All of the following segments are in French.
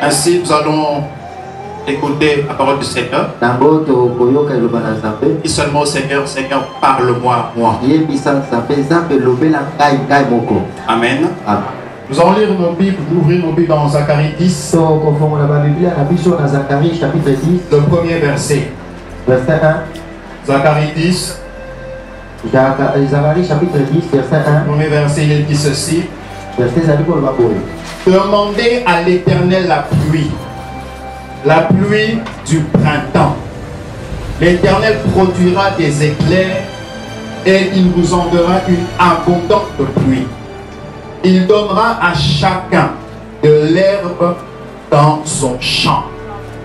Ainsi, nous allons écouter la parole du Seigneur. Dis seulement au Seigneur, Seigneur, parle-moi, moi. Amen. Nous allons lire nos Bibles, ouvrir nos Bibles dans Zacharie 10. Le premier verset. Verset 1. Zacharie 10. Zacharie chapitre 10, verset 1. Le premier verset, il dit ceci. Demandez à l'Éternel la pluie du printemps. L'Éternel produira des éclairs et il vous enverra une abondante pluie. Il donnera à chacun de l'herbe dans son champ.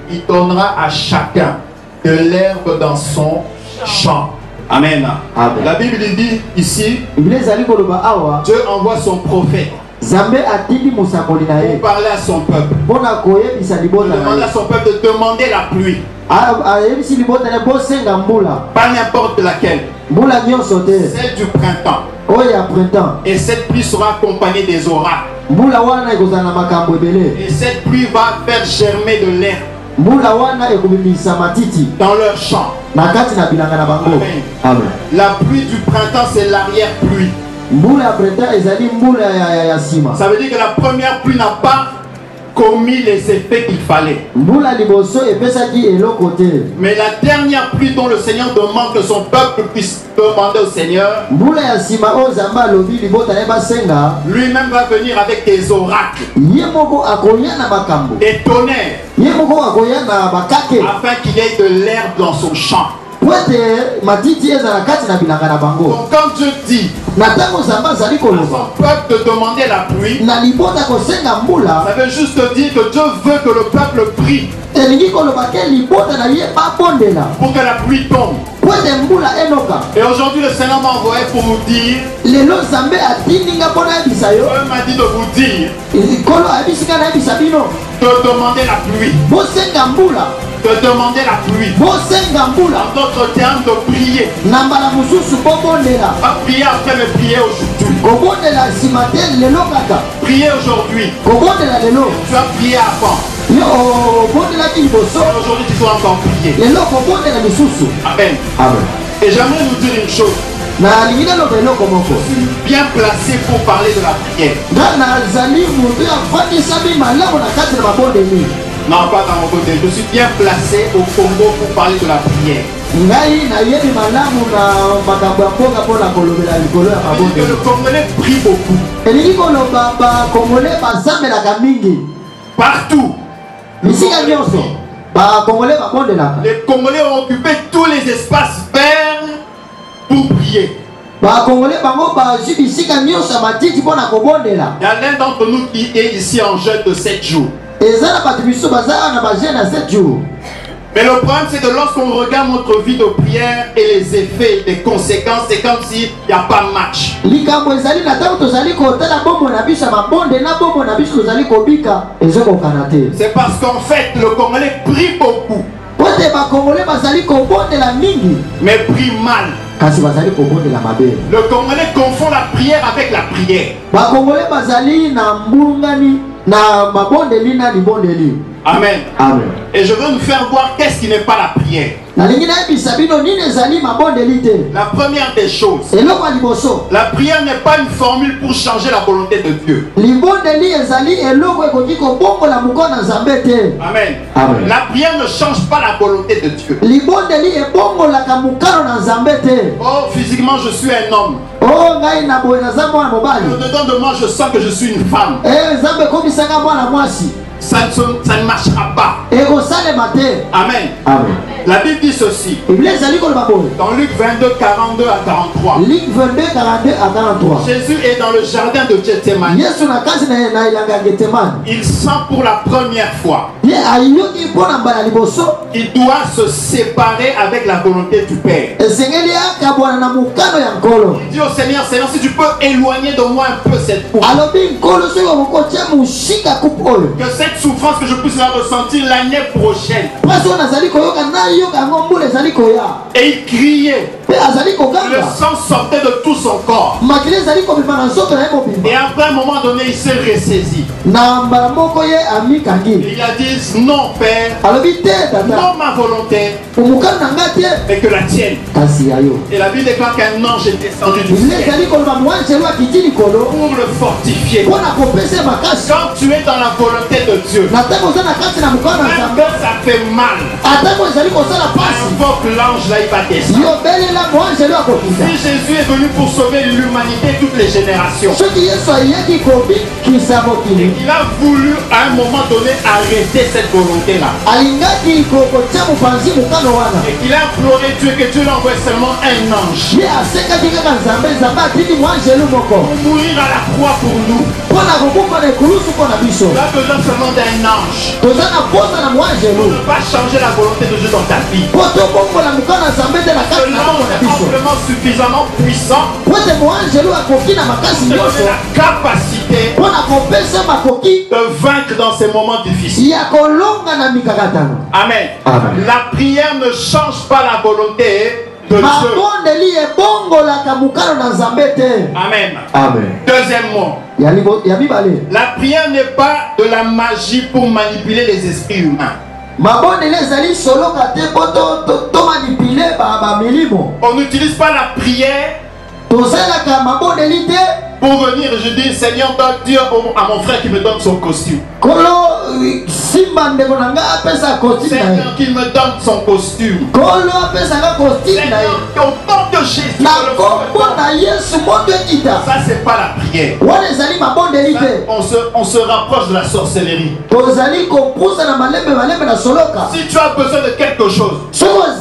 Il donnera à chacun de l'herbe dans son champ. Amen. Amen. La Bible dit ici, Dieu envoie son prophète pour parler à son peuple. Il demande à son peuple de demander la pluie. Pas n'importe laquelle. Celle du printemps. Et cette pluie sera accompagnée des oracles. Et cette pluie va faire germer de l'herbe dans leur champ. Amen. La pluie du printemps, c'est l'arrière-pluie. Ça veut dire que la première pluie n'a pas commis les effets qu'il fallait. Mais la dernière pluie dont le Seigneur demande que son peuple puisse demander au Seigneur, lui-même va venir avec des oracles, des tonnerres, afin qu'il y ait de l'herbe dans son champ. Donc quand Dieu dit à son peuple de demander la pluie, ça veut juste dire que Dieu veut que le peuple prie pour que la pluie tombe. Et aujourd'hui le Seigneur m'a envoyé pour nous dire, Dieu m'a dit de vous dire de demander la pluie. De demander la pluie. En d'autres termes, de prier. Pas prier après, mais prier aujourd'hui. Prier aujourd'hui. Tu as prié avant. Aujourd'hui, tu dois encore prier. Amen. Et j'aimerais nous dire une chose. Je suis bien placé pour parler de la prière. Non, pas dans mon côté. Je suis bien placé au Congo pour parler de la prière. Le Congolais prie beaucoup. Partout. Les Congolais ont occupé tous les espaces verts pour prier. Il y a l'un d'entre nous qui est ici en jeûne de 7 jours. Mais le problème, c'est que lorsqu'on regarde notre vie de prière et les effets, les conséquences, c'est comme s'il n'y a pas de match. C'est parce qu'en fait, le Congolais prie beaucoup, mais prie mal. Le Congolais confond la prière avec la prière. Amen. Amen. Et je veux nous faire voir qu'est-ce qui n'est pas la prière. La première des choses, la prière n'est pas une formule pour changer la volonté de Dieu. Amen. Amen. La prière ne change pas la volonté de Dieu. Oh, physiquement je suis un homme. Au-dedans de moi je sens que je suis une femme. Ça ne marchera pas. Amen. Amen. La Bible dit ceci. Dans Luc 22, 42 à 43. Jésus est dans le jardin de Gethsemane. Il sent pour la première fois qu'il doit se séparer avec la volonté du Père. Il dit au Seigneur, Seigneur, si tu peux éloigner de moi un peu cette coupe. Que cette souffrance que je puisse la ressentir l'année prochaine. Et il criait. Le sang sortait de tout son corps. Et après un moment donné, il s'est ressaisi. Il a dit, non Père, non ma volonté, mais que la tienne. Et la Bible déclare qu'un ange est descendu du ciel pour le fortifier. Quand tu es dans la volonté de Dieu, même quand ça fait mal, invoque l'ange là, il va descendre. Si Jésus est venu pour sauver l'humanité et toutes les générations, et qu'il a voulu à un moment donné arrêter cette volonté là, et qu'il a imploré Dieu que Dieu lui envoie seulement un ange pour mourir à la croix pour nous. Tu as besoin seulement d'un ange pour ne pas changer la volonté de Dieu dans ta vie. Simplement suffisamment puissant pour te donner la capacité de vaincre dans ces moments difficiles. Amen. La prière ne change pas la volonté de Dieu. Amen. Deuxièmement, la prière n'est pas de la magie pour manipuler les esprits humains. On n'utilise pas la prière pour venir et je dis Seigneur, donne Dieu à mon frère qui me donne son costume. Seigneur, qu'il me donne son costume. Seigneur, au nom de Jésus, ça c'est pas la prière. Ça, on se rapproche de la sorcellerie. Si tu as besoin de quelque chose, Seigneur,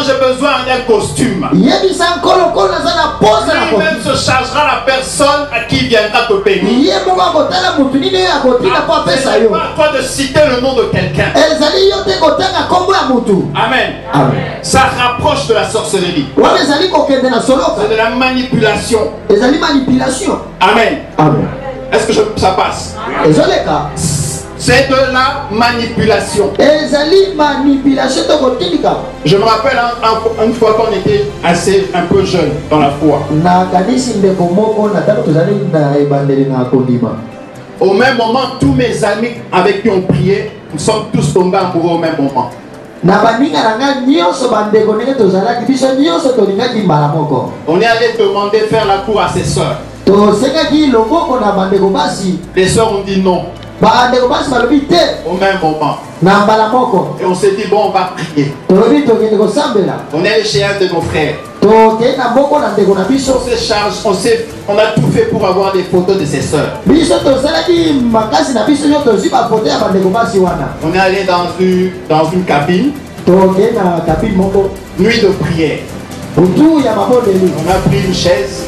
j'ai besoin d'un costume. Lui-même se chargera la personne à qui viendra te bénir. Ce n'est pas à toi de citer le nom de quelqu'un. Amen. Ça rapproche de la sorcellerie. C'est de la manipulation. Amen. Est-ce que ça passe? C'est de la manipulation. Je me rappelle une fois qu'on était un peu jeune dans la foi. Au même moment, tous mes amis avec qui on priait, nous sommes tous tombés amoureux au même moment. On est allé demander faire la cour à ses soeurs. Les soeurs ont dit non. Au même moment. Et on s'est dit bon, on va prier. On est allé chez un de nos frères. On a tout fait pour avoir des photos de ses soeurs. On est allé dans une cabine. Nuit de prière. On a pris une chaise.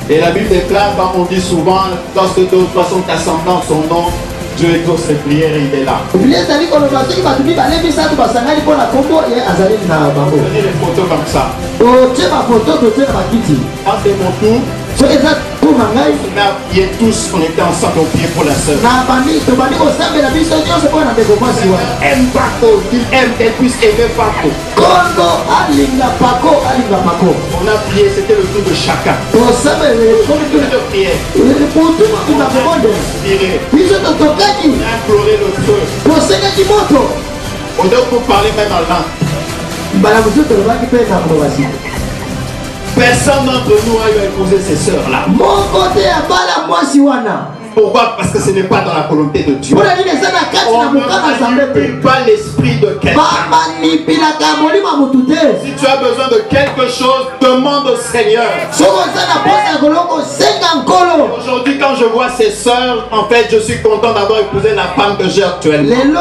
Et la Bible déclare, quand on dit souvent, lorsque d'autres sont ascendants son nom, Dieu exauce ses prières et il est là. Prenez les photos comme ça. Quand c'est mon tour, on a prié tous, on était ensemble, on priait pour la sœur. Aime Paco, qu'il aime, qu'elle puisse aimer Paco. On a prié, c'était le tour de chacun. Le tour de prière. On a inspiré. On a imploré le feu. On doit parler même en langue. Personne d'entre nous a eu à épouser ces sœurs-là. Pourquoi? Parce que ce n'est pas dans la volonté de Dieu. On ne manipule pas l'esprit de quelqu'un. Si tu as besoin de quelque chose, demande au Seigneur. Aujourd'hui, quand je vois ces sœurs, en fait, je suis content d'avoir épousé la femme que j'ai actuellement. Parce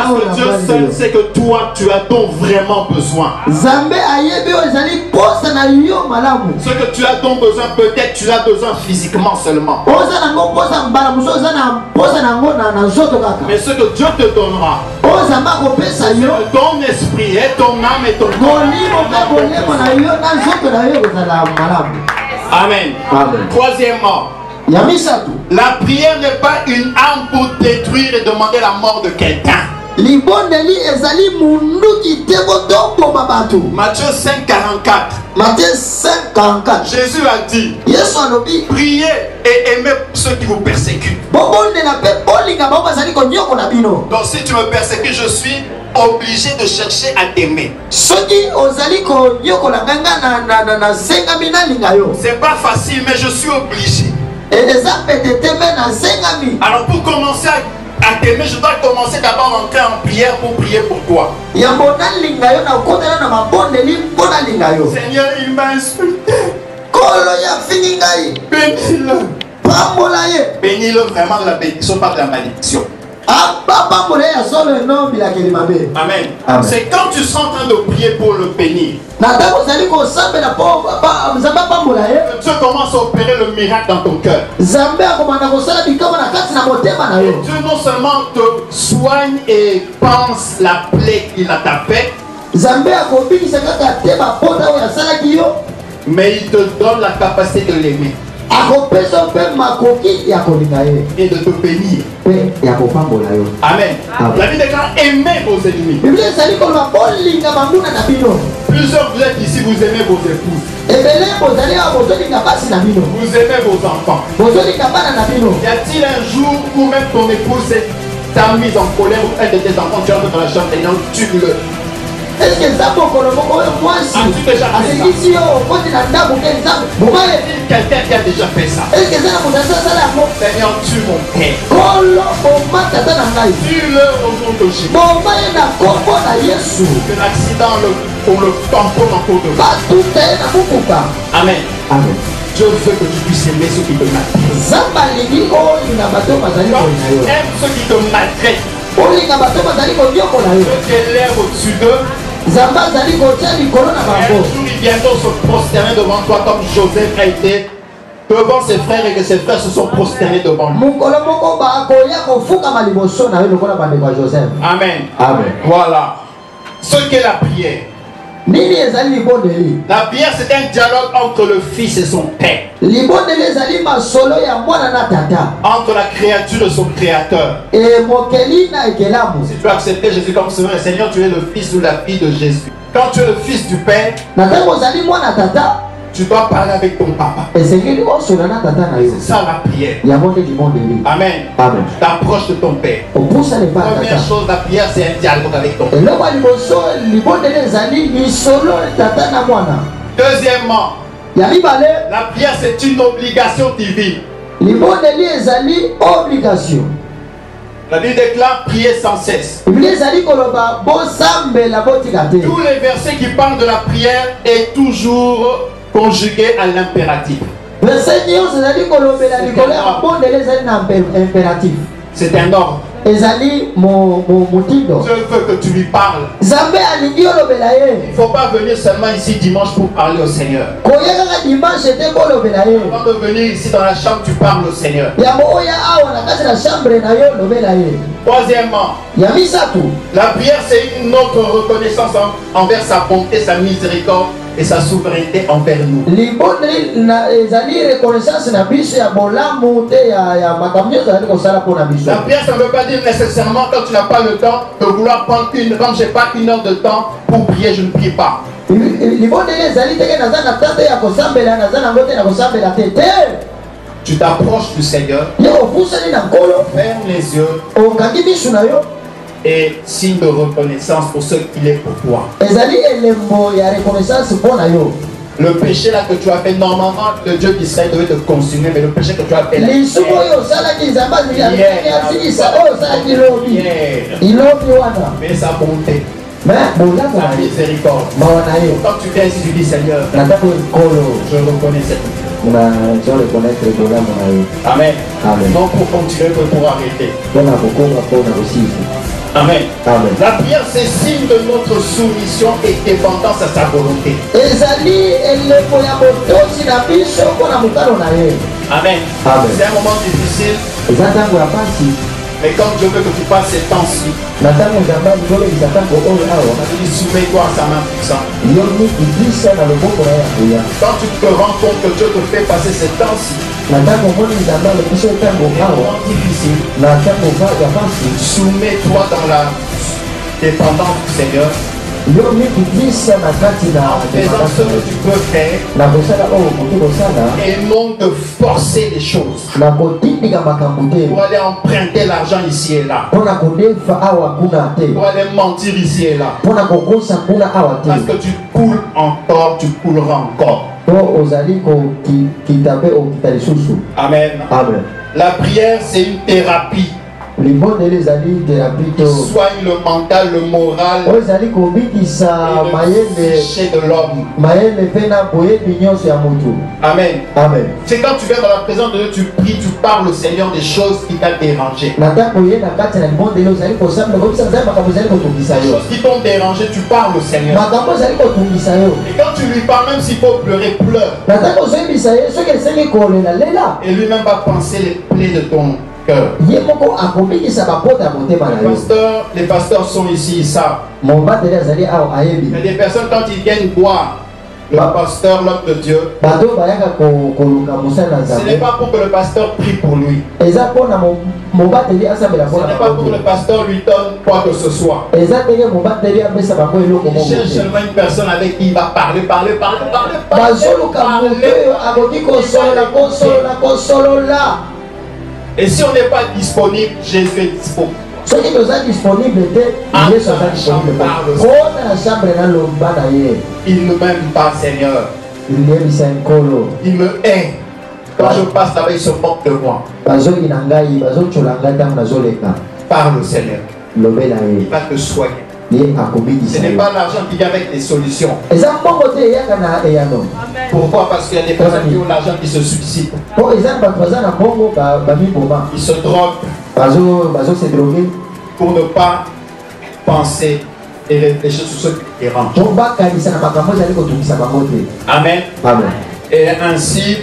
que Dieu seul sait que toi, tu as donc vraiment besoin. Ce que tu as donc besoin, peut-être tu as besoin physiquement seulement. Mais ce que Dieu te donnera, c'est ton esprit et ton âme et ton corps. Amen. Troisièmement, la prière n'est pas une arme pour détruire et demander la mort de quelqu'un. libondeli ezali munduki te botombo bato. Matthieu 5,44. Matthieu 5,44. Jésus a dit, Yesu alobi priez et aimez ceux qui vous persécutent. bobondela pe bolinga bango bazali konyokola bino. Donc si tu me persécutes, je suis obligé de chercher à t'aimer. Soki ozali konyokola nganga na zengami nalinga yo. C'est pas facile, mais je suis obligé. Eza pete teme na zengami. Alors pour commencer à t'aimer, je dois commencer d'abord à entrer en prière pour prier pour toi. Yambo nalinga yo na kotela na mabondeli mpona linga yo. Seigneur, il m'a insulté. Kolo ya fini ngai. Bénis-le. Pambola ye. Bénis-le vraiment de la bénédiction, pas de la malédiction. Aba pambola ya solo no bilakeli mabe. Amen. Amen. C'est quand tu seras en train de prier pour le bénir Na tango zali ko sambela po zamba pambola ye. que Dieu commence à opérer le miracle dans ton cœur. Zambe akomanda kosala bikama na kati na motema na Et yo. Dieu non seulement te soigne et pense la plaie qu'il a tapée, Zambe akobikisa kaka te bapota oyo asalaki yo. mais il te donne la capacité de l'aimer Akopesa mpe makoki ya kolinga ye et de te bénir. mpe ya kopambola yo. Amen. Amen. La Bible déclare aimez vos ennemis. Biblia ezali koloba bolinga bambuna na bino. Plusieurs vous êtes ici, vous aimez vos épouses, Ebele bozali awa bozolinga basi na bino. vous aimez vos enfants. Bozolinga bana na bino. Y a-t-il un jour où même ton épouse t'a mise en colère ou un de tes enfants, tu entres dans la chambre et non, tue-le. Est-ce que eza mokolo moko oyo mwasi As-tu déjà fait ça? asekisi yo okoti na ndako ke nzambe bobaye? Quelqu'un qui a déjà fait ça. Est-ce que eza na moto asala yango? Seigneur, tue mon père. Kolo boma tata na ngai. Tue-le au nom de Jésus. Bobaye na kombo na Yesu. Que l'accident, on le tamponne en cours de route. Batuta ye na mokuka. Amen. Amen. Dieu veut que tu puisses aimer ceux qui te maltraitent. Nzambe alingi olinga bato bazali Quand kolinga tu yo. aimes ceux qui te maltraitent, Olinga bato bazali konyokola yo. Dieu t'élève au-dessus d'eux. Nzambe azali kotia likolo na Et un bango. jour, ils viendront se prosterner devant toi comme Joseph a été devant ses frères et que ses frères se sont prosternés devant lui. Mokolo moko bakoya kofukama liboso na yo lokola bandeko ya Joseph. Amen. Amen. Voilà. Ce qu'est la prière. Nini ezali libondeli? La prière, c'est un dialogue entre le Fils et son Père. Libondeli ezali masolo ya mwana na tata. Entre la créature et son Créateur. E mokeli na ekelamu. Si tu as accepté Jésus comme Sauveur et Seigneur, tu es le fils ou la fille de Jésus. Quand tu es le fils du Père, Na tango ozali mwana tata, tu dois parler avec ton papa. esengeli osola na tata na yo. C'est ça la prière. Yango nde libondeli. Amen. Amen. Tu t'approches de ton Père. Opusa le pa Première tata. chose, la prière, c'est un dialogue avec ton Père. Eloko ya liboso libondeli ezali lisolo tata na mwana. Deuxièmement, Ya mibale, la prière, c'est une obligation divine. libondeli ezali obligation. La Bible déclare prier sans cesse. Biblia ezali koloba bosambela botika te. Tous les versets qui parlent de la prière est toujours conjugué à l'impératif. Verset nyonso ezali kolobela likolo ya mabondeli ezali na impératif. C'est un ordre. Ezali motindo. Dieu veut que tu lui parles. Nzambe alingi olobela ye. Il ne faut pas venir seulement ici dimanche pour parler au Seigneur. Koya kaka dimanche te kolobela ye. Avant de venir ici dans la chambre, tu parles au Seigneur. Yango oya awa na kati na chambre na yo lobela ye. Troisièmement, Ya misatu, la prière, c'est une autre reconnaissance envers sa bonté, sa miséricorde et sa souveraineté envers nous. libondeli na ezali reconnaissance na biso ya bolamu te ya makambo nyonso ezali kosala mpona biso. La prière, ça ne veut pas dire nécessairement quand tu n'as pas le temps de vouloir prendre quand j'ai pas une heure de temps pour prier, je ne prie pas. Libondeli ezali teke naza na tata ya kosambela naza nango te na kosambela te te. Tu t'approches du Seigneur, Ye ofusani na nkolo ferme les yeux okangi misu na yo. et signe de reconnaissance pour ce qu'il est pour toi. Ezali elembo ya reconnaissance mpona yo. Le péché là que tu as fait, normalement, le Dieu d'Israël devait te consumer, mais le péché que tu as fait là, lisumu oyo osalaki nzambe asilisa oyo osalaki ilobi ilobi wana mais sa bonté, me bolamu sa na ye miséricorde. mawa na ye Quand tu viens ici, tu dis Seigneur, na ntango ekolo je reconnais cette vie. nazo reconnaître bolamu na ye Amen. Amen. Non pour continuer, mais pour arrêter. mpona kokoma mpona kosisi. Amen. Amen. La prière, c'est signe de notre soumission et dépendance à sa volonté. ezali elembo ya botosi na biso mpona mokano na ye. Amen. Amen. C'est un moment difficile, eza ntango ya pasi mais quand Dieu veut que tu passes ces temps-ci, na ntango nzambe akolobisa ntango oyo awa il dit soumets-toi à sa main puissante. yo mikibisa na loboko na ye ya koya. Quand tu te rends compte que Dieu te fait passer ces temps-ci, na ntango omoni nzambe alobisa ntango c'est un awa moment difficile, na ntango ya pasi soumets-toi dans la dépendant du Seigneur, yo mikitisa na kati na en faisant ce que tu peux faire, na kosala oyo okoki kosala et non de forcer les choses na kotindika makambo te pour aller emprunter l'argent ici et là, mpona kodefa awa kuna te pour aller mentir ici et là, mpona kokosa kuna awa te parce que tu coules encore, tu couleras encore. po ozali kokita mpe okita lisusu. Amen. Amen. La prière, c'est une thérapie libondeli ezali thérapi qui to soigne le mental, le moral oyo ezali kobikisa et le mayele péché de l'homme. mayele mpe na boyebi nyonso ya motu. Amen. Amen. C'est quand tu viens dans la présence de Dieu, tu pries, tu parles au Seigneur des choses qui t'ont dérangé. na ntango oye na kati na libondeli ozali kosambela kobisa nzambe makambo ezali kotungisa Les yo choses qui t'ont dérangé, tu parles au Seigneur. makambo ezali kotungisa yo Et quand tu lui parles, même s'il faut pleurer, pleure. na ntango ozoyebisa ye soki esengi kolela lela Et lui-même va penser les plaies de ton cœur. ye moko akobikisa bapota ya motema na yo. Les pasteurs sont ici, ils savent. mobateli azali awa ayebi Mais des personnes, quand ils viennent boire, le pasteur, l'homme de Dieu, bato bayaka koluka mosala na ce n'est nzambe pas pour que le pasteur prie pour lui. eza mpona mobateli asambela Ce mpona n'est pas pour que le pasteur lui donne quoi que ce soit. eza ndenge mobateli apesa bango eloko Il moko cherche te seulement une personne avec qui il va parler. bazoluka moto oyo akoki kosolola. Et si on n'est pas disponible, Jésus est disponible. soki toza disponible te yesu aza disponible kota na chambre naloba na ye Il ne m'aime pas, Seigneur. liyebisa nkolo Il me hait. Quand je passe là-bas, il se moque de moi. bazoki na ngai bazotyola ngai ntango nazoleka Parle au Seigneur. lobela Il ye va te soigner. ye Ce akobikisa n'est yo pas l'argent qui vient avec des solutions. eza mbongo te eyaka na eyano Pourquoi? Parce qu'il y a des personnes qui ont l'argent qui se suicident. po eza bato baza na mbongo bamiboma Ils se droguent bazose droge pour ne pas penser et réfléchir sur ce qui les dérange. po bakanisa na makambo ezali kotungisa bango te. Amen. Amen. Et ainsi,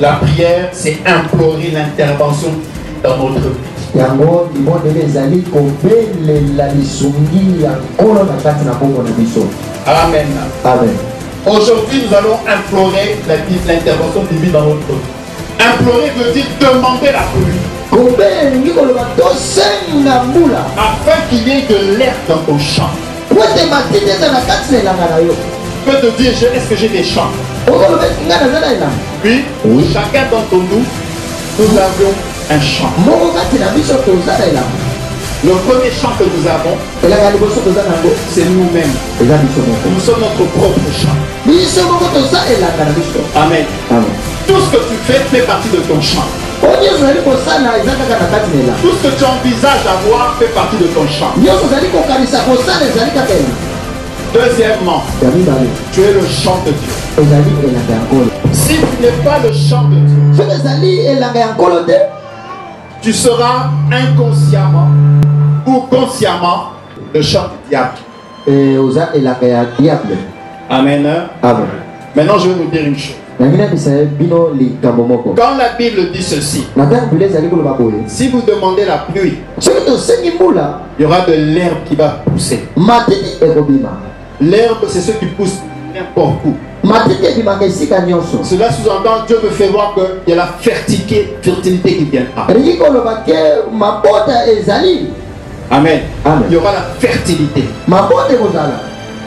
la prière, c'est implorer l'intervention dans notre vie. yango libondeli ezali kobelela lisungi ya nkolo na kati na bongo na biso. Amen. Amen. Aujourd'hui, nous allons implorer l'intervention divine dans notre vie. Implorer veut dire demander la pluie, kobelela elingi koloba tosenga mbula afin qu'il y ait de l'air dans ton champ. po ete matiti eza na kati na elanga na yo. Tu peux te dire, est-ce que j'ai des champs? okoloba eti ngai naza na elanga Oui, Oui. chacun d'entre nous avons un champ. moko kati na biso toza na elanga. Le premier champ que nous avons, elanga ya liboso toza nango c'est nous-mêmes. eza biso moko. Nous sommes notre propre champ. biso moko toza elanga na biso. Amen. Amen. Tout ce que tu fais fait partie de ton champ. oyo nyonso ozali kosala eza kaka na kati na elanga. Tout ce que tu envisages d'avoir fait partie de ton champ. nyonso ozali kokanisa kosala ezali kaka elanga. Deuxièmement, ya mibale tu es le champ de Dieu. ezali elanga ya nkolo. Si tu n'es pas le champ de Dieu, soki ezali elanga ya nkolo te tu seras inconsciemment ou consciemment le champ du diable. oza elanga ya diable. Amen. Amen. Maintenant, je vais vous dire une chose. nangi nayebisa bino likambo moko. Quand la Bible dit ceci, na ntango biblia ezali koloba boye si vous demandez la pluie, soki tosengi mbula il y aura de l'herbe qui va pousser. matiti ekobima. L'herbe, c'est ce qui pousse n'importe où. matiti ebimaka esika nyonso. Cela sous-entend, Dieu me fait voir qu'il y a la fertilité qui viendra. elingi koloba ke mabota ezali. Amen. Amen. Il y aura la fertilité. mabota ekozala.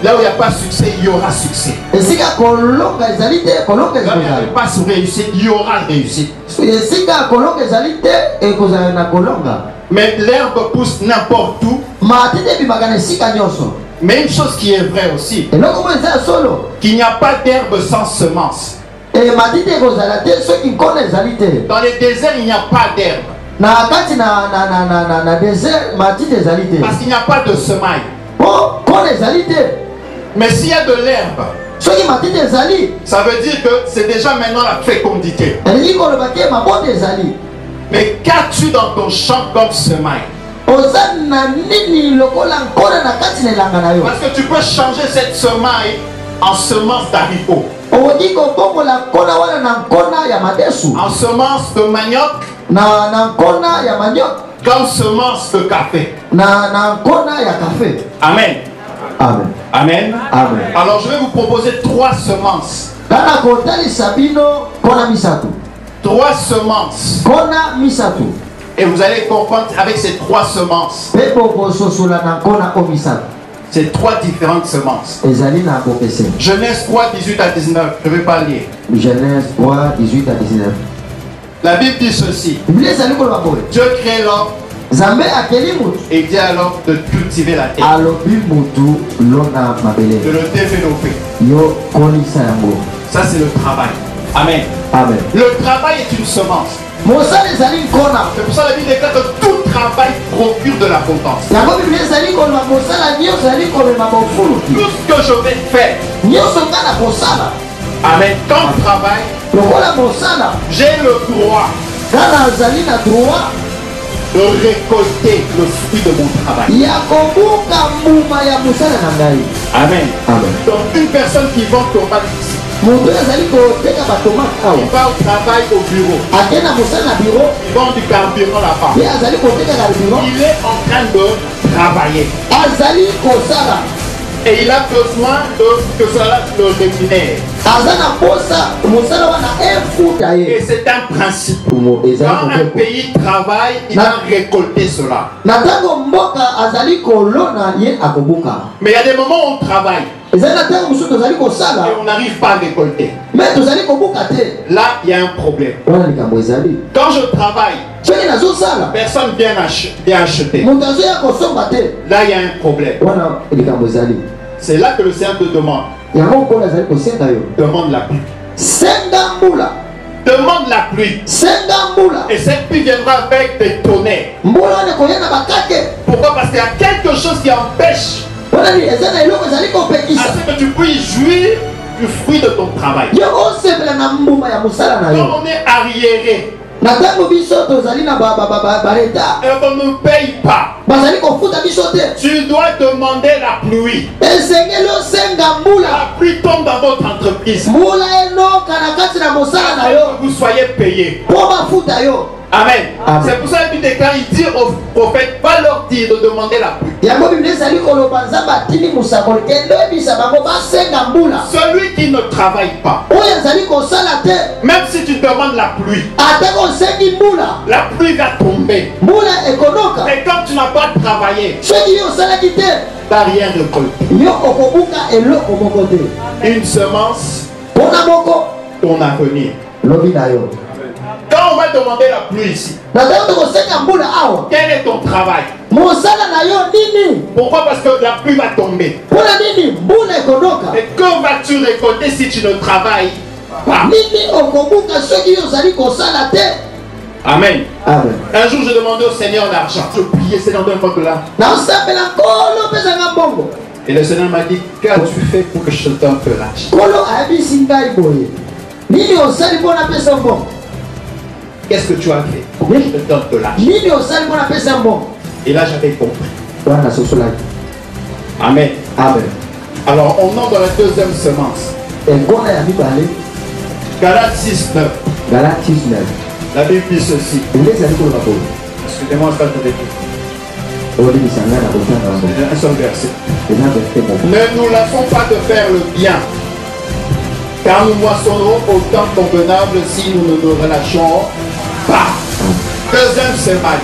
Là où il n'y a pas succès, il y aura succès. esika kolonga ezali te kolonga Là où il n'y ekozala. avait pas réussite, il y aura réussite. esika kolonga ezali te ekozala na kolonga. Mais l'herbe pousse n'importe où. matiti ebimaka na esika nyonso. Mais une chose qui est vraie aussi, eloko mo eza ya solo. qu'il n'y a pas d'herbe sans semence. matiti ekozala te soki nkolo ezali te. Dans les déserts, il n'y a pas d'herbe. na kati na désert matiti ezali te. Parce qu'il n'y a pas de semaille. po nkolo ezali te. Mais s'il y a de l'herbe, soki matiti ezali ça veut dire que c'est déjà maintenant la fécondité. elingi koloba ke mabota ezali. Mais qu'as-tu dans ton champ comme semaille? oza na nini lokola nkolo na kati na elanga na yo. Parce que tu peux changer cette semaille en semence d'haricot, okoki kobongola nkona wana na nkona ya madesu. en semence de manioc, na nkona ya manioc. comme semence de café. na nkona ya kafe. Amen. Amen. Amen. Amen. Alors je vais vous proposer 3 semences. kana kotalisa bino nkona misato. 3 semences. nkona misato. Et vous allez comprendre avec ces 3 semences. Ces 3 différentes semences. Genèse 3, 18 à 19. Je ne vais pas lire. Genèse 3, 18 à 19. La Bible dit ceci. Dieu crée l'homme. Et dit alors de cultiver la terre. De le développer. Ça c'est le travail. Amen. Amen. Le travail est une semence. C'est pour ça que la Bible déclare que tout travail procure de l'abondance. Tout ce que je vais faire. Amen. Quand je travaille, j'ai le droit de récolter le fruit de mon travail. Amen. Amen. Donc une personne qui vend tomates ici, il va au travail au bureau. Il vend du carburant là-bas. Il est en train de travailler. Et il a besoin que cela le rémunère. Et c'est un principe. Quand un pays travaille, il va récolter cela. Mais il y a des moments où on travaille et on n'arrive pas à récolter. Là, il y a un problème. Quand je travaille, personne vient acheter. Là, il y a un problème. C'est là que le Seigneur te demande. Demande la pluie. Demande la pluie. Et cette pluie viendra avec des tonnerres. Pourquoi? Parce qu'il y a quelque chose qui empêche à ce que tu puisses jouir du fruit de ton travail. Quand on est arriéré et qu'on ne paye pas, tu dois demander la pluie. La pluie tombe dans votre entreprise afin que vous soyez payés. Amen. Amen. C'est pour ça que déclare, il dit aux prophètes, pas leur dire de demander la pluie. Celui qui ne travaille pas, même si tu demandes la pluie, la pluie va tomber. Mais quand tu n'as pas travaillé, tu n'as rien récolté. Une semence, ton avenir. Quand on va demander la pluie ici, quel est ton travail? Pourquoi? Parce que la pluie va tomber. Et que vas-tu récolter si tu ne travailles pas? Amen. Amen. Un jour, je demandais au Seigneur l'argent. Je priais, Seigneur, donne-moi de l'argent. Et le Seigneur m'a dit, qu'as-tu fait pour que je te donne de l'argent? Qu'est-ce que tu as fait pour que je te donne de l'argent? Et là, j'avais compris. Amen. Amen. Alors, on entre dans la deuxième semence. Galates 6, 9. La Bible dit ceci. Excusez-moi, ça te répète. Un seul verset. Ne nous lassons pas de faire le bien, car nous moissonnerons au temps convenable si nous ne nous relâchons pas. Deuxième semaine.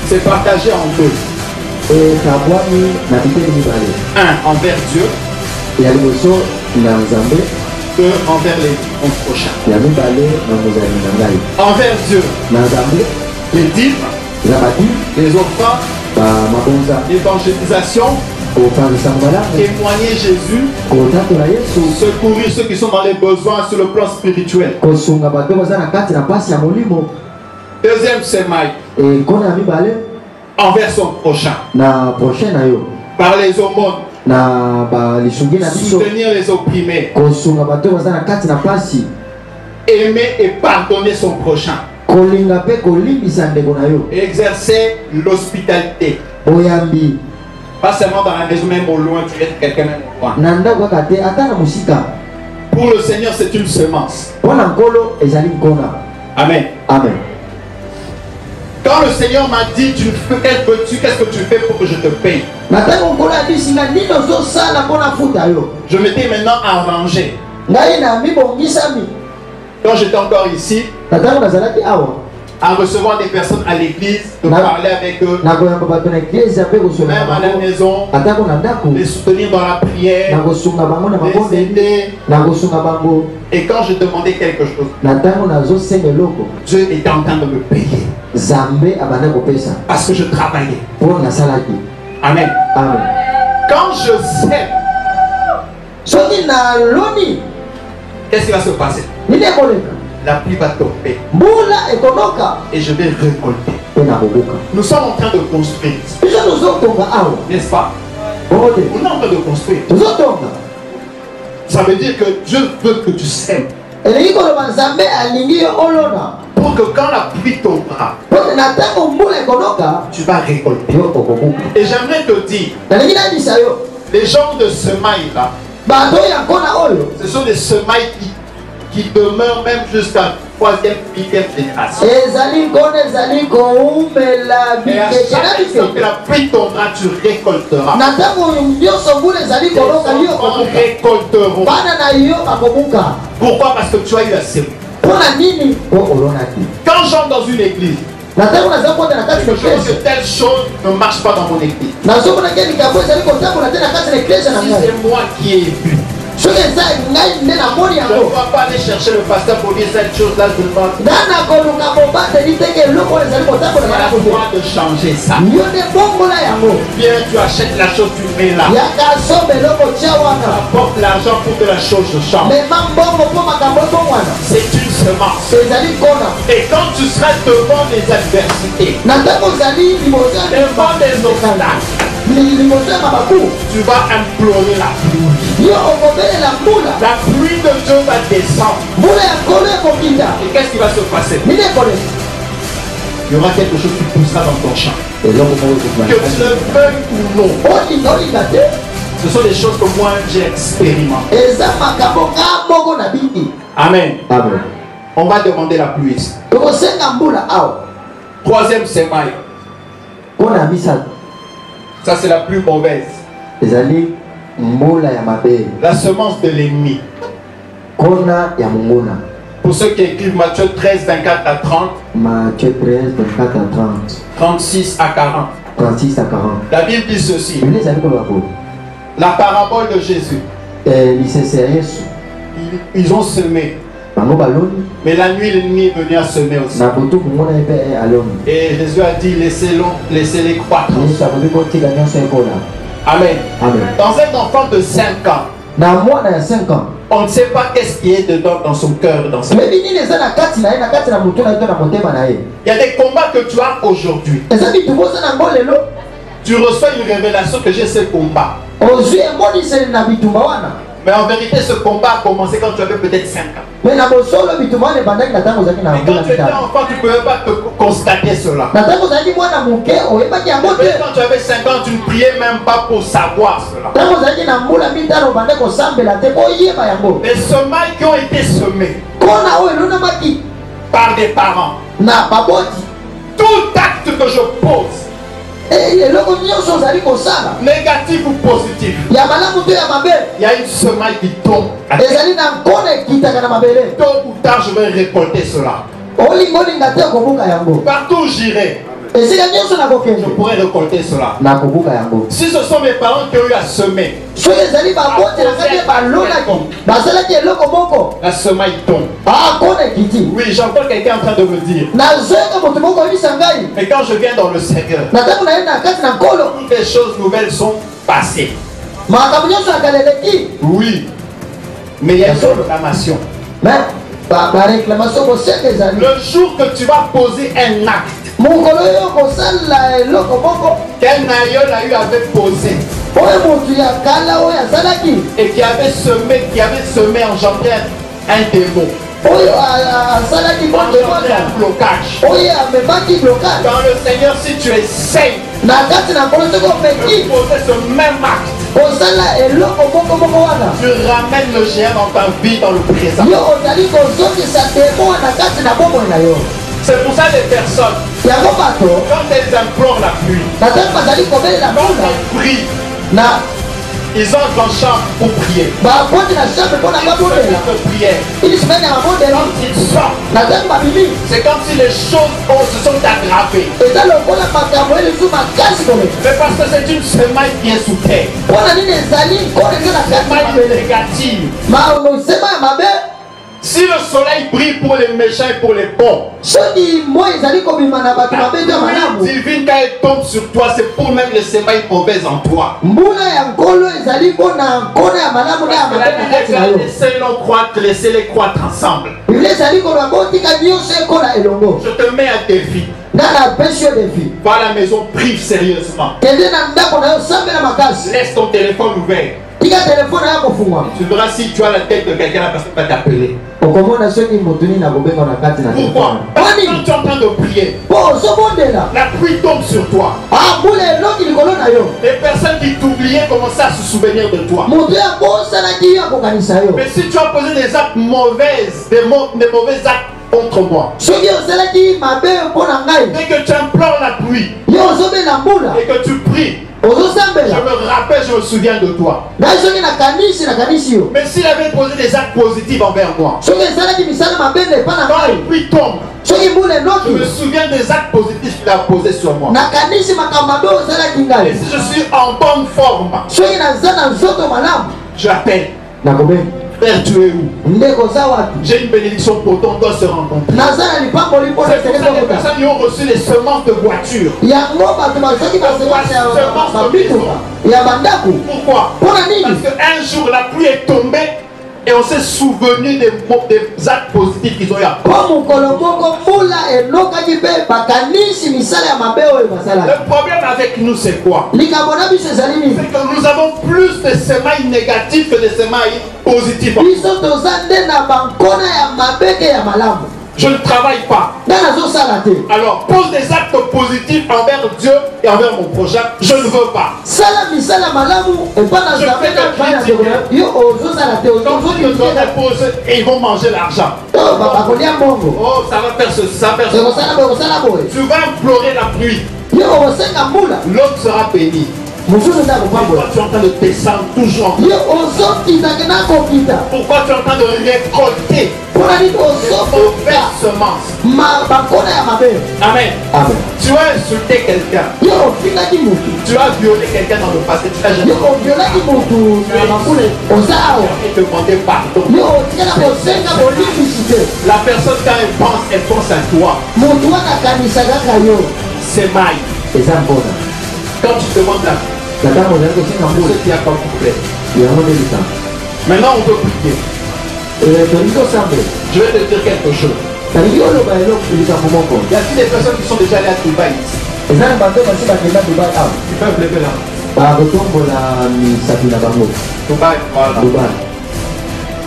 C'est partagé en deux. Un, envers Dieu. Deux, envers mon prochain. Envers Dieu, les dîmes, les offrandes, l'évangélisation, témoigner Jésus, secourir ceux qui sont dans les besoins sur le plan spirituel. Deuxième semaine, envers son prochain, par les aumônes, soutenir les opprimés, aimer et pardonner son prochain, exercer l'hospitalité. Pas seulement dans la maison, même au loin, tu aides quelqu'un même au loin. Pour le Seigneur, c'est une semence. Amen. Amen. Quand le Seigneur m'a dit, qu'est-ce que tu fais pour que je te paye? Je m'étais maintenant arrangé. Quand j'étais encore ici, natango nazalaki awa à recevoir des personnes à l'église, de parler avec eux, nakoyamba bato na eglise ape kosola même à la maison, atako na ndako les soutenir dans la prière, nakosunga bango na les mabonde aider. nakosunga bango Et quand je demandais quelque chose, natango nazosenga eloko Dieu était en train de me payer Zambe abanda kopesa parce que je travaillais. mpo nasalaki. Amen. Amen. Quand je sais, soki naloni qu'est-ce qui va se passer? nini ekoleka La pluie va tomber mbula ekonoka et je vais récolter. mpe nakobuka. Nous sommes en train de construire, biso tozotonga awa n'est-ce pas? bongo te On est en train de construire. tozotonga Ça veut dire que Dieu veut que tu sèmes elingi koloba nzambe alingi yo olona pour que quand la pluie tombera, po na ntango mbula ekonoka tu vas récolter. yo okobuka. Et j'aimerais te dire, nalingi nayebisa yo les gens de semailles-là, bato ya nkona oyo ce sont des semailles qui demeurent même jusqu'à 3e, 8e génération. ezali nkona ezali koumela Et à bikeke na chaque fois que bikeke la pluie tombera, tu récolteras. na ntango nyonso mbula ezali Les konoka yo enfants okobuka récolteront. bana na yo bakobuka. Pourquoi? Parce que tu as eu assez. mpona nini po olonaki Quand j'entre dans une église, na ntango naza kota na kati je na pense que eklese telle chose ne marche pas dans mon église. nazomonaki likambo ezali kotambola te na kati na eklese na Si ngai c'est moi qui ai vu, soki eza ngai nde namoni je ne yango dois pas aller chercher le pasteur pour dire cette chose-là, je demande. ngana koluka mobateli teke eloko oyo ezali kotambola C'est na à kote toi de changer ça. yo nde bongola yango Bien, tu achètes la chose, tu mets là. yaka somba eloko tia wana Apporte l'argent pour que la chose change. mema mbongo mpo makambo ebongwana C'est une semence. ezali nkona Et quand tu seras devant les adversités, na ntango ozali liboso devant des obstacles, liboso ya mabaku tu vas implorer la pluie. yo okobelela mbula La pluie de Dieu va descendre. mbula ya nkolo ekokita Et qu'est-ce qui va se passer? nini ekoleka Il y aura quelque chose qui poussera dans ton champ. eloko moko Que tu le veuilles ou non, olinga olinga te ce sont des choses que moi j'ai expérimentées. eza makambo nga moko na biki. Amen. Amen. On va demander la pluie ici. tokosenga mbula awa 3e semaille. mpona misato Ça, c'est la plus mauvaise. ezali mbula ya mabe La semence de l'ennemi. nkona ya monguna. Pour ceux qui écrivent Matthieu 13, 24 à 30, Matthieu 13, 24 à 30, 36 à 40. 36 à 40. La Bible dit ceci. Biblia ezali koloba boye La parabole de Jésus. lisensi ya yesu Ils ont semé. bango baloni Mais la nuit, l'ennemi est venu à semer aussi. na butu komona ye mpe aloni Et Jésus a dit, laissez-les croître. yesu akoki kotika nyonso ekola. Amen. Amen. Dans un enfant de 5 ans, na mwana ya 5 ans on ne sait pas qu'est-ce qui est dedans dans son cœur. Dans sa... mebi nini eza na kati na ye na kati na motu na ye to na motema na ye. Il y a des combats que tu as aujourd'hui. eza bitumba oza nango lelo Tu reçois une révélation que j'ai ce combat. ozwi emoniseli na bitumba wana. Mais en vérité, ce combat a commencé quand tu avais peut-être 5 ans. me na bosolo bitumba wana ebandaki na ntango ozalaki na Mais quand tu étais mitano. enfant, tu ne pouvais pas constater cela. na ntango ozalaki mwana moke oyebaki yango Mais te. quand tu avais 5 ans, tu ne priais même pas pour savoir cela. ntango ozalaki na mbula mitano obande kosambela te po oyeba yango. Les semailles qui ont été semées nkona oyo elonamaki par des parents, na baboti tout acte que je pose, eloko nyonso ozali kosala négatif ou positif, ya malamu to ya mabe il y a une semaille qui tombe. ezali na nkona ekitaka na mabele. Tôt ou tard, je vais récolter cela. olinga olinga te okobuka yango. Partout où j'irai, esika nyonso je nakokende pourrai récolter cela. nakobuka yango. Si ce sont mes parents qui ont eu à semer, soki ezali baboti na kati balonaki basalaki eloko moko la semaille tombe. nkona ekiti. Oui, j'entends quelqu'un en train de me dire, nazoyoka moto moko oyebisa ngai mais quand je viens dans le Seigneur, na ntango na ye na kati na nkolo toutes les choses nouvelles sont passées. makambo nyonso ya kala eleki. Oui, mais il y a une réclamation. me bareklamation boseka ezali Le jour que tu vas poser un acte mokolo oyo kosala eloko moko qu'un aïeul a eu avait posé oyo motu ya kala oyo azalaki et qui avait semé, engendré un démon, oyo asalaki engendré motowana un blocage. oyo amemaki blokage Dans le Seigneur, si tu essayes na kati na nkolo soki de omeki poser ce même acte, kosala eloko moko wana tu ramènes le géant dans ta vie, dans le présent. yo ozali kozongisa demo na kati na bomoi na yo. C'est pour ça les personnes, yango bato quand elles implorent la pluie, na ntango bazali kobelela quand mbula elles prient, na Ils entrent dans la chambre pour prier. bakoti na chambre mpona babondela De prière. ili semaine ya babondela Quand ils sortent, nazali babimi c'est comme si les choses se sont aggravées. eza lokola makambo elisu makasi kome Mais parce que c'est une semaille qui est sous terre. mpona nini ezali nkolo eza na kati Semaille mabele négative. mosema ya mabe Si le soleil brille pour les méchants et pour les bons, soki moi ezali kobima na bato mabe te ya la malamu pluie divine quand elle tombe sur toi, c'est pour même les semailles mauvaises en toi. mbula ya nkolo ezali mpona nkolo ya malamu na ya Parce que mabe la na Bible kati na yo dit laissez-les croître, laissez-les croître ensemble. biblia ezali koloba botika nyonso ekola elongo Je te mets un défi. nga napesi yo defi Va à la maison, prie sérieusement. kende na ndako na yo sambela makasi Laisse ton téléphone ouvert. tika telefone ya kofungwa Tu verras si tu as la tête de quelqu'un, la personne va t'appeler. okomona soki moto nini akobenga na kati na Pourquoi? telefone Parce que quand tu es en train de prier, po ozobondela la pluie tombe sur toi. mbula elongi likolo na yo Les personnes qui t'oubliaient commencent à se souvenir de toi. moto ya bosanaki yo akokanisa yo Mais si tu as posé des actes mauvaises, des mauvais actes contre moi, soki osalaki mabe mpo na ngai dès que tu implores la pluie yo ozobela mbula et que tu pries, je ozosambela me rappelle, je me souviens de toi. ngai soki nakanisi yo Mais s'il avait posé des actes positifs envers moi, soki esalaki misala mabe epa na quand la ngai pluie tombe, soki mbula je me enoki souviens des actes positifs qu'il a posés sur moi. nakanisi makambo mabe osalaki Et ngai si je suis en bonne forme, soki naza na nzoto malamu j'appelle. nakobenga Père, tu es où? ndeko oza wapi J'ai une bénédiction pour toi, on doit se rencontrer. naza na lipamboli mpo na C'est pour ça que les sekekokota personnes qui ont reçu les semences de voiture. yango bato basoki basemase ya babituka ya bandako Pourquoi? mpona Parce nini qu'un jour, la pluie est tombée et on s'est souvenu des actes positifs qu'ils ont eu à faire. mpo mokolo moko mbula enokaki mpe bakanisi misala ya mabe oyo basalaki Le problème avec nous, c'est quoi? likambo na biso ezali nini C'est que nous avons plus de semailles négatives que de semailles positives. biso toza nde na bankona ya mabe ke ya malamu Je ne travaille pas. nde nazosala te Alors, pose des actes positifs envers Dieu et envers mon prochain. Je ne veux pas. sala misala malamu epa na nzambe na epai na ndeko na yo yo ozosala te Quand vous me donnez pause, et ils vont manger l'argent. bakolia mbongo Oh, ça va faire ceci, ça va faire ceci. ekosala boye ekosala boye Tu vas implorer la pluie. yo okosenga mbula L'autre sera béni. mosusu nde Pourquoi akopambola tu es en train de descendre toujours? yo ozokitake nakokita Pourquoi tu es en train de récolter mpona nini des ozokoka mauvaises semences? bakona ya mabe Amen. amen Tu as insulté quelqu'un. yo ofingaki motu Tu as violé quelqu'un dans le passé. Tu l'as jamais yo oviolaki motu na makule oza awa fait demander pardon. yo otikala kosenga bolimbisi te La personne, quand elle pense à toi. motu wana akanisa kaka yo C'est maille. eza mpona Quand tu demandes la tata ozali kosenga mbula ce qui a pas coupé. yango nde likambo Maintenant, on peut prier. tolingi tosambela Je vais te dire quelque chose. nalingi oloba eloko likambo moko Il y a des personnes qui sont déjà allées à Dubaï. eza na bato basi bakenda dubai awa Ils peuvent lever la main. bakotombola misapi na bango Dubaï, voilà. dubai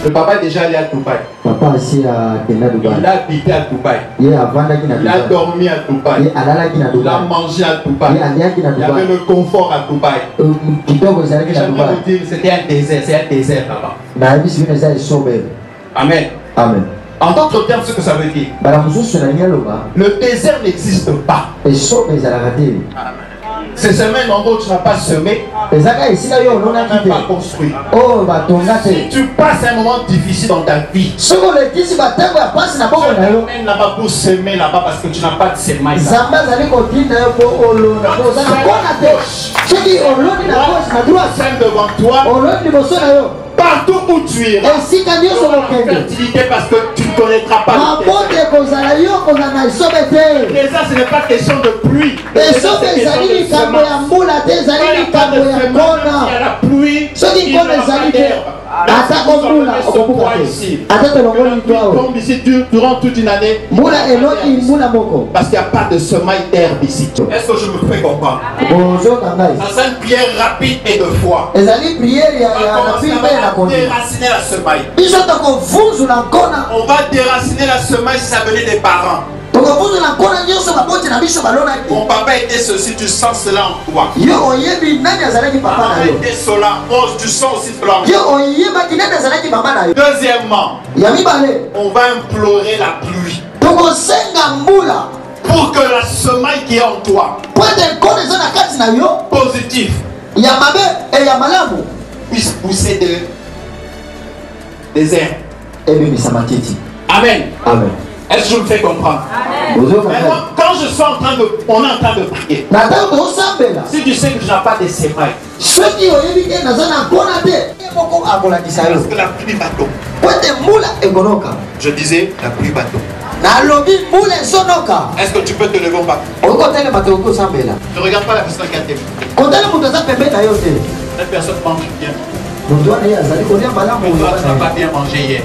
Le papa est déjà allé à Dubaï. papa asi akenda Il dubai a habité à Dubaï. ye avandaki na Il a dubai dormi à ye Dubaï. alalaki na Il a dubai mangé à ye Dubaï. aliaki na Il y avait dubai le confort à Dubaï. kitoko ezalaki na J'aimerais dubai vous dire, c'était un désert. C'est un désert là-bas. nayebisi bino eza esobele Amen. amen En d'autres termes, ce que ça veut dire, bala mosusu nalingi aloba le désert n'existe pas. esobe ezalaka te C'est seulement un endroit où tu n'as pas semé, ezaka esika yo olonaki même te pas construit. oyo batonga te Si tu passes un moment difficile dans ta vie, soki olekisi batango ya pasi na bongo tu na yo t'amènes là-bas pour semer là-bas parce que tu n'as pas de semaille. là. nzambe azali kotinda yo mpo olona mpo oza na mpona te soki oloni na gauche na droite Sème devant toi, oloni liboso na yo partout où tu iras. esika Tu nyonso auras la kokende fertilité parce que tu ne connaîtras pas le mabote désert. ekozala yo kozala na esobe te Désert, ce n'est pas question de pluie. Le désert, esobe c'est question ezali de likambo ya semence. mbula te Quand ezali il n'y a pas likambo de ya semence, nkona il y a la pluie, soki il n'y nkona aura pas ezali te d'herbe. atako mbula okobuka te ata tolongoli La litwa pluie oyo tombe ici durant toute une année. mbula enoki mbula moko Parce qu'il n'y a pas de semaille d'herbe ici. Est-ce que je me fais comprendre? ozoka ngai Ça sera une prière rapide et de foi. ezali priere On va ya commencer napili mpe ya à nakoni déraciner la semaille. biso tokovunzula nkona On va déraciner la semaille si ça venait des parents. tokovunzula nkona nyonso baboti na biso balonaki Mon papa était ceci, tu sens cela en toi. yo oyebi nani azalaki papa Maman na yo était cela, oh, tu sens aussi cela en toi. yo oyebaki nani azalaki mama na yo Deuxièmement, ya mibale on va implorer la pluie tokosenga mbula pour que la semaille qui est en toi, po ete nkona eza na kati na yo positive, ya mabe e ya malamu puisse pousser des herbes. Amen. Amen. Est-ce que je me fais comprendre? Maintenant, quand je suis on est en train de prier. Si tu sais que tu n'as pas de semailles, est-ce que la pluie va tomber? Je disais, la pluie va tomber. Est-ce que tu peux te lever ou pas? Ne regarde pas la personne qui a été. Cette personne mange bien. Mais toi, tu n'as pas bien mangé hier.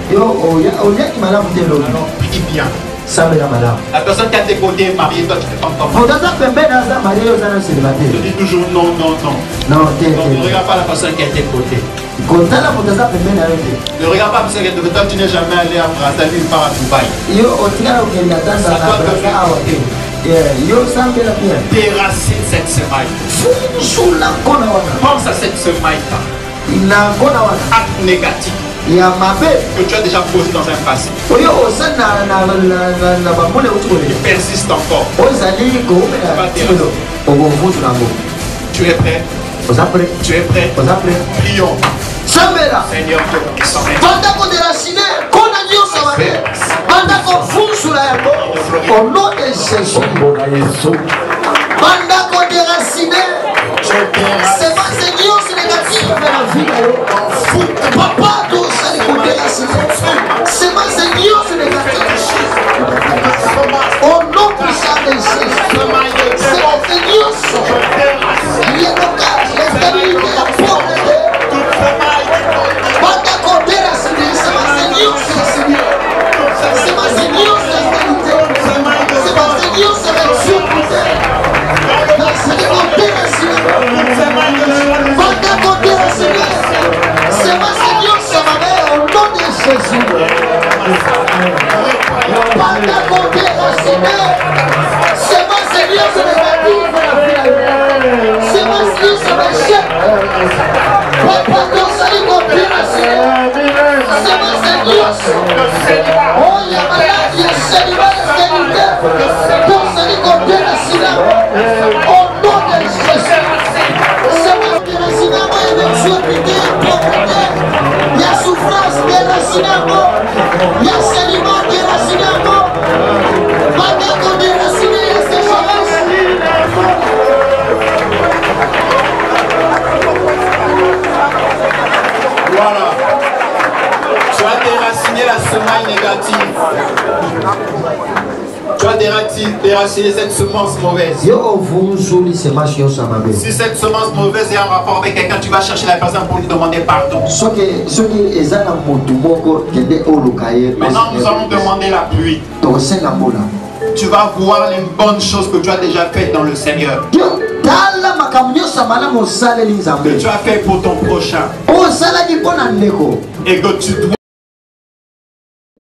Alors, prie bien. La personne qui a tes côtés est mariée, toi tu ne fais pas encore. Je dis toujours non, non, non. Donc ne regarde pas la personne qui a tes côtés. Ne regarde pas la personne qui a tes côtés. Toi tu n'es jamais allé à Brazzaville, il part à Dubaï. Déracine cette semaille. Pense à cette semaille-là. Acte négatif que tu as déjà posé dans un passé. Il persiste encore. Tu es prêt? Tu es prêt? Prions. Seigneur, au nom de Jésus. C'est pas Seigneur, c'est négatif dans la vie. Papa, tout ça, c'est pas Seigneur, c'est négatif. Au nom puissant de Jésus. C'est pas Seigneur, il y a le cas, l'instabilité, la pauvreté. Pendant qu'on déracine, c'est pas Seigneur, c'est le Seigneur. C'est pas Seigneur, c'est l'instabilité. C'est pas Seigneur, c'est l'insécurité. C'est qu'on déracine. Pendant qu'on déracine, c'est pas Seigneur, c'est ma mère, au nom de Jésus. Pendant qu'on déracine, c'est pas Seigneur, c'est négatif. C'est pas Seigneur, c'est l'échec. Papa, ton salut qu'on déracine. C'est pas Seigneur. Oh, il y a malade, il y a célibat, il y a stérilité. Ton salut qu'on déracine. Au nom de Jésus. C'est pas déracine, moi, il y a médiocrité, pauvreté. Il y a souffrance, déracine. Il y a célibat, déracine. Pendant qu'on déracine, il y a sécheresse. Voilà. Tu as déraciné la semaille négative. Tu as déraciné cette semence mauvaise. Si cette semence mauvaise est en rapport avec quelqu'un, tu vas chercher la personne pour lui demander pardon. Maintenant, nous allons demander la pluie. Tu vas voir les bonnes choses que tu as déjà faites dans le Seigneur. Que tu as fait pour ton prochain. Et que tu